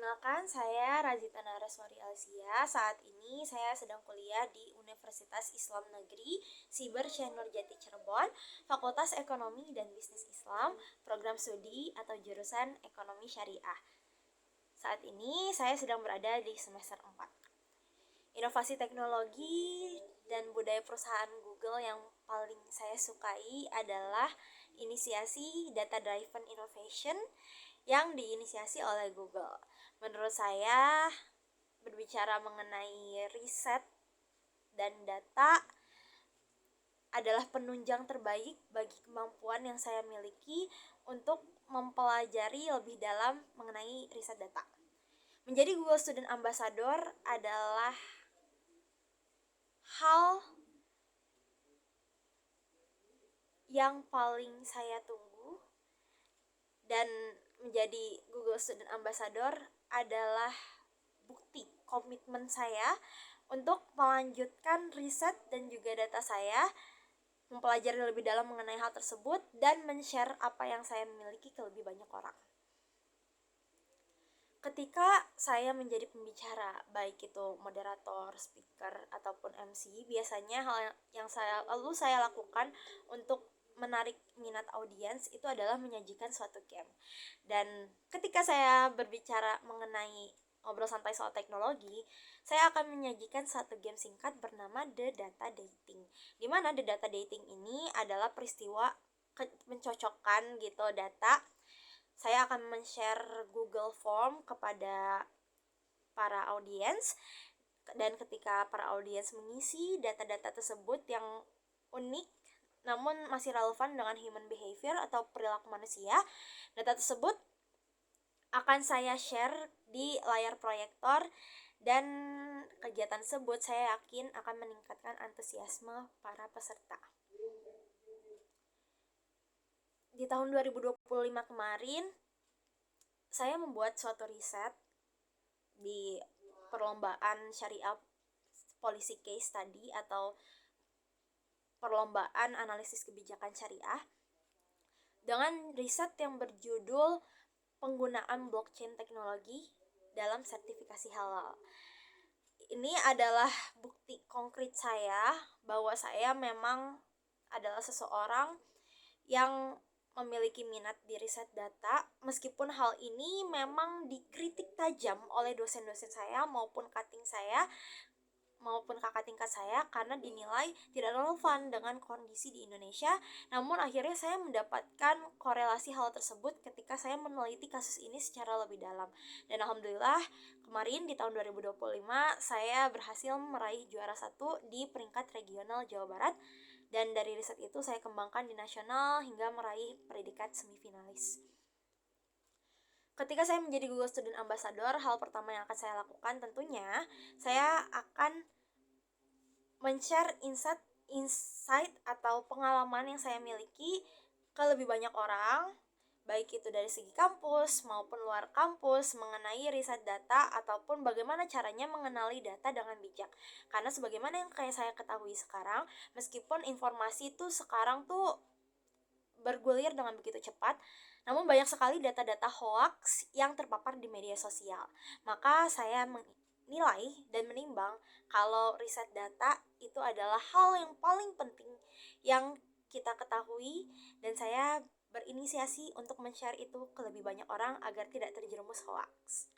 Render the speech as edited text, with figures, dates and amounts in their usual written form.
Perkenalkan, saya Razita Naraswari Alzia. Saat ini saya sedang kuliah di Universitas Islam Negeri Siber Syekh Nurjati Cirebon, Fakultas Ekonomi dan Bisnis Islam, program studi atau jurusan Ekonomi Syariah. Saat ini saya sedang berada di semester 4. Inovasi teknologi dan budaya perusahaan Google yang paling saya sukai adalah inisiasi Data Driven Innovation yang diinisiasi oleh Google. Menurut saya, berbicara mengenai riset dan data adalah penunjang terbaik bagi kemampuan yang saya miliki untuk mempelajari lebih dalam mengenai riset data. Menjadi Google Student Ambassador adalah hal yang paling saya tunggu, dan menjadi Google Student Ambassador adalah bukti komitmen saya untuk melanjutkan riset dan juga data saya, mempelajari lebih dalam mengenai hal tersebut, dan men-share apa yang saya miliki ke lebih banyak orang. Ketika saya menjadi pembicara, baik itu moderator, speaker, ataupun MC, biasanya hal yang saya lakukan untuk menarik minat audiens itu adalah menyajikan suatu game. Dan ketika saya berbicara mengenai ngobrol santai soal teknologi, saya akan menyajikan satu game singkat bernama The Data Dating. Di mana The Data Dating ini adalah peristiwa mencocokkan gitu data. Saya akan men-share Google Form kepada para audiens, dan ketika para audiens mengisi data-data tersebut yang unik namun masih relevan dengan human behavior atau perilaku manusia, data tersebut akan saya share di layar proyektor, dan kegiatan tersebut saya yakin akan meningkatkan antusiasme para peserta. Di tahun 2025 kemarin, saya membuat suatu riset di perlombaan Syariah Policy Case Study atau perlombaan analisis kebijakan syariah dengan riset yang berjudul penggunaan blockchain teknologi dalam sertifikasi halal. Ini adalah bukti konkret saya bahwa saya memang adalah seseorang yang memiliki minat di riset data, meskipun hal ini memang dikritik tajam oleh dosen-dosen saya maupun cutting saya maupun kakak tingkat saya karena dinilai tidak relevan dengan kondisi di Indonesia. Namun akhirnya saya mendapatkan korelasi hal tersebut ketika saya meneliti kasus ini secara lebih dalam. Dan alhamdulillah kemarin di tahun 2025 saya berhasil meraih juara 1 di peringkat regional Jawa Barat, dan dari riset itu saya kembangkan di nasional hingga meraih predikat semifinalis. Ketika saya menjadi Google Student Ambassador, hal pertama yang akan saya lakukan tentunya saya akan men-share insight atau pengalaman yang saya miliki ke lebih banyak orang, baik itu dari segi kampus maupun luar kampus, mengenai riset data ataupun bagaimana caranya mengenali data dengan bijak. Karena sebagaimana yang kayak saya ketahui sekarang, meskipun informasi itu sekarang tuh bergulir dengan begitu cepat, namun banyak sekali data-data hoax yang terpapar di media sosial. Maka saya menilai dan menimbang kalau riset data itu adalah hal yang paling penting yang kita ketahui, dan saya berinisiasi untuk men-share itu ke lebih banyak orang agar tidak terjerumus hoax.